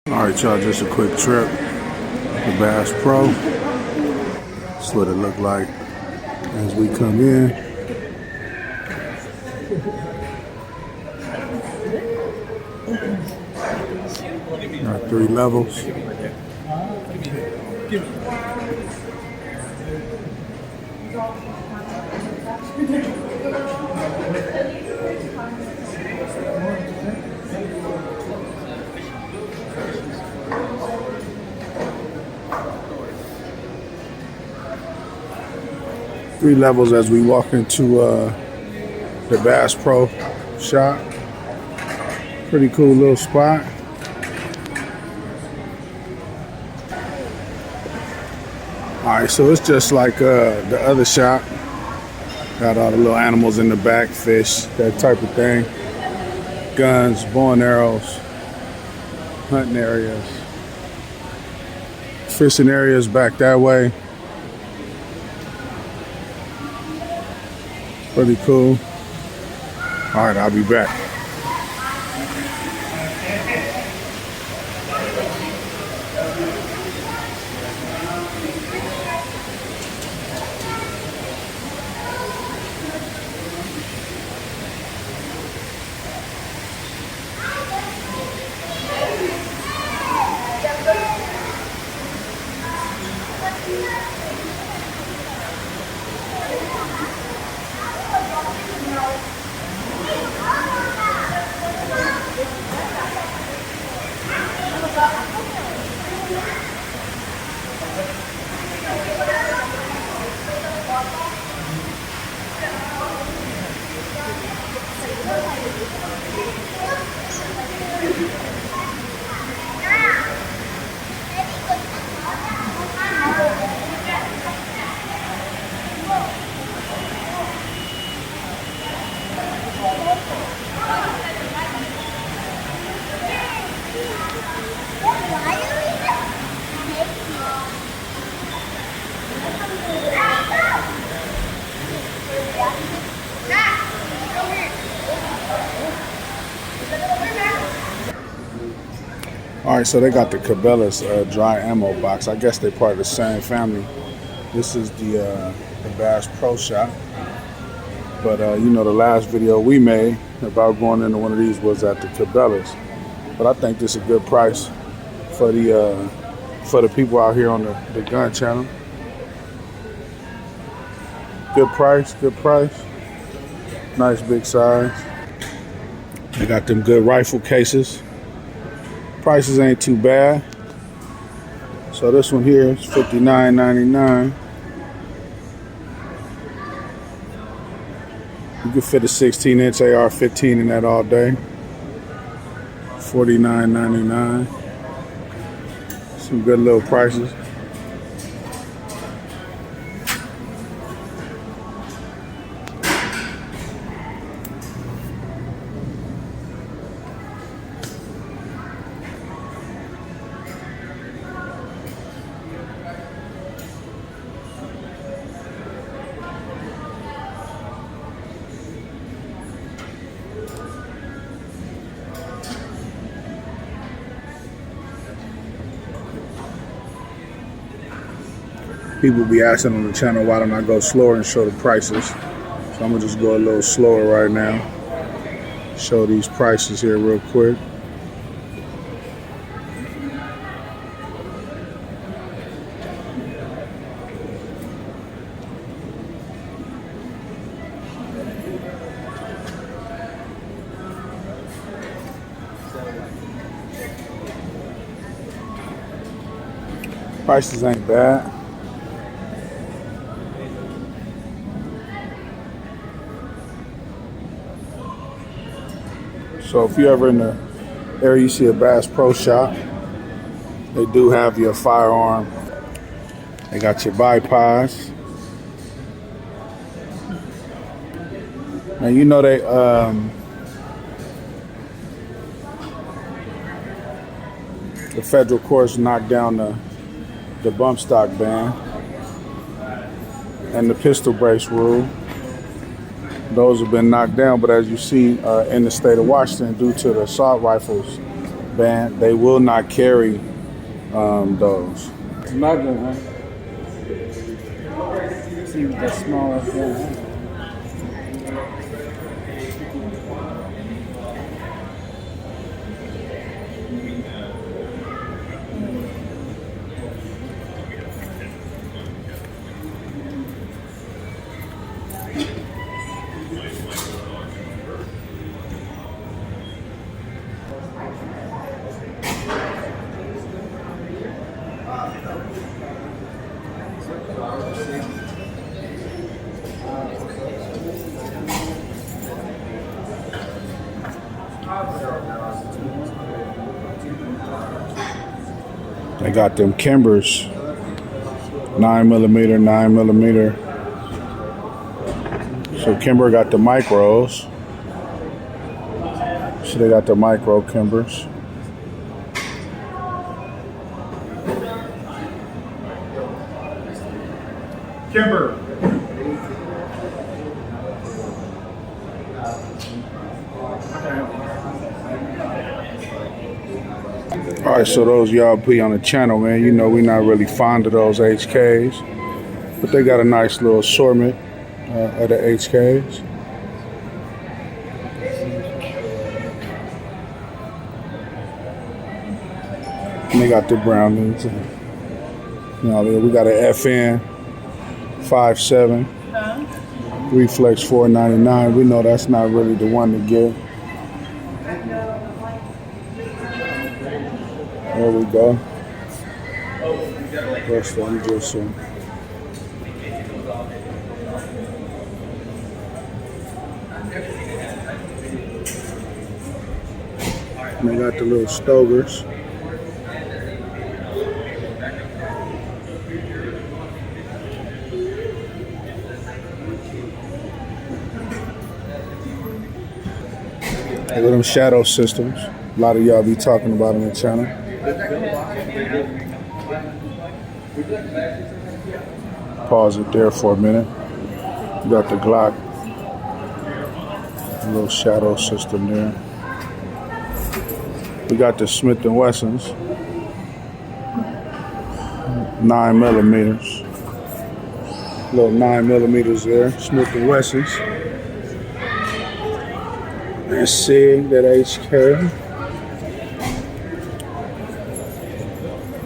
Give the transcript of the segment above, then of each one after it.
All right, y'all, just a quick trip to Bass Pro. That's what it looked like as we come in. Got 3 levels. Three levels as we walk into the Bass Pro shop. Pretty cool little spot. Alright, so it's just like the other shop. Got all the little animals in the back, fish, that type of thing. Guns, bow and arrows, hunting areas. Fishing areas back that way. Pretty cool. Alright, I'll be back. All right, so they got the Cabela's dry ammo box. I guess they're part of the same family. This is the Bass Pro Shop. But you know, the last video we made about going into one of these was at the Cabela's. But I think this is a good price for the people out here on the gun channel. Good price, good price. Nice big size. They got them good rifle cases. Prices ain't too bad. So this one here is $59.99. You can fit a 16-inch AR-15 in that all day. $49.99. Some good little prices. People be asking on the channel, why don't I go slower and show the prices? So I'm gonna just go a little slower right now. Show these prices here real quick. Prices ain't bad. So if you're ever in the area you see a Bass Pro Shop, they do have your firearm. They got your bipods. Now you know they the federal courts knocked down the bump stock ban and the pistol brace rule. Those have been knocked down, but as you see in the state of Washington, due to the assault rifles band. They will not carry those. It's not good, huh? See the smaller thing. They got them Kimbers, 9mm, 9mm. So Kimber got the micros. So they got the micro Kimbers. Kimber. All right, so those y'all be on the channel, man. You know, we're not really fond of those HKs, but they got a nice little assortment of the HKs. And they got the Brownings. You know, we got an FN 5.7 Reflex 499. We know that's not really the one to get. There we go. Rest of them just and they got the little Stogers. Look at them shadow systems. A lot of y'all be talking about on the channel. Pause it there for a minute. You got the Glock, a little shadow system there. We got the Smith & Wessons, 9mm. Little 9mm there, Smith & Wessons. That SIG, that HK.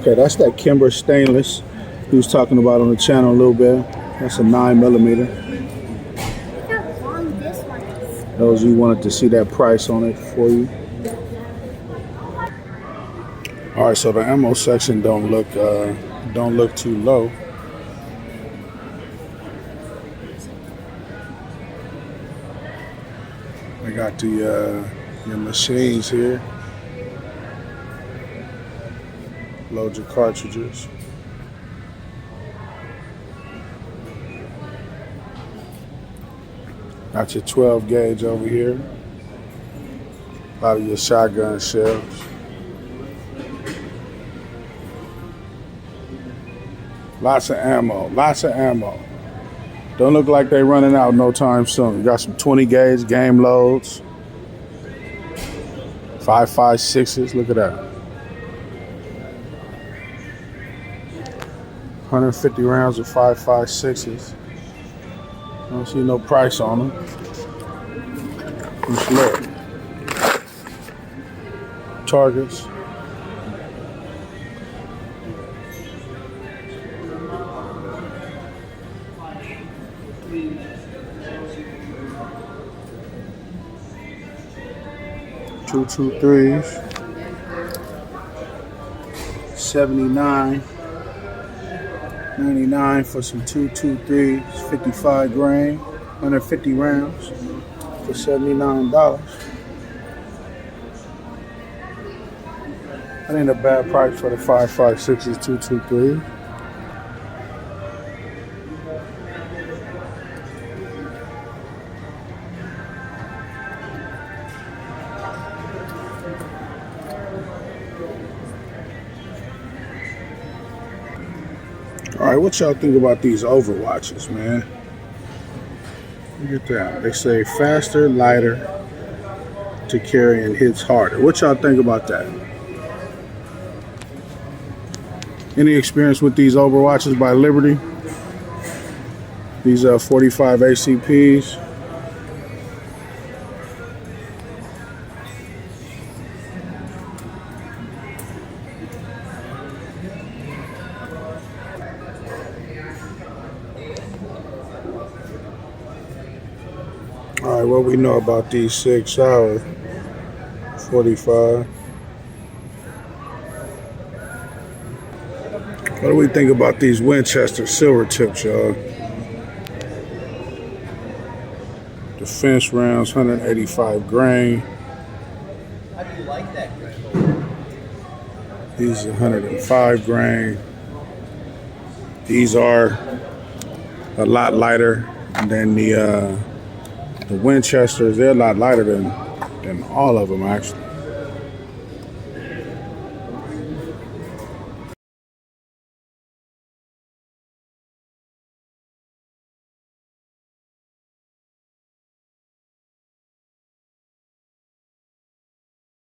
Okay, that's that Kimber stainless he was talking about on the channel a little bit. That's a 9mm. Look how long this one is. Those you wanted to see that price on it for you. All right, so the ammo section don't look too low. We got the your machines here. Load your cartridges. Got your 12 gauge over here. A lot of your shotgun shells. Lots of ammo, lots of ammo. Don't look like they're running out no time soon. You got some 20 gauge game loads. 5.56s, look at that. 150 rounds of 5.56s. Don't see no price on them. Just look. Targets. Two 223s. 79. 99 for some 223s, 55 grain, 150 rounds for $79. That ain't a bad price for the 5.56s, 223. All right, what y'all think about these Overwatches, man? Look at that. They say faster, lighter to carry and hits harder. What y'all think about that? Any experience with these Overwatches by Liberty? These 45 ACPs. All right, what we know about these 6 Sauer 45? What do we think about these Winchester silver tips, y'all? Defense rounds, 185 grain. How do you like that, Greg? These are 105 grain. These are a lot lighter than the Winchesters. They're a lot lighter than all of them, actually.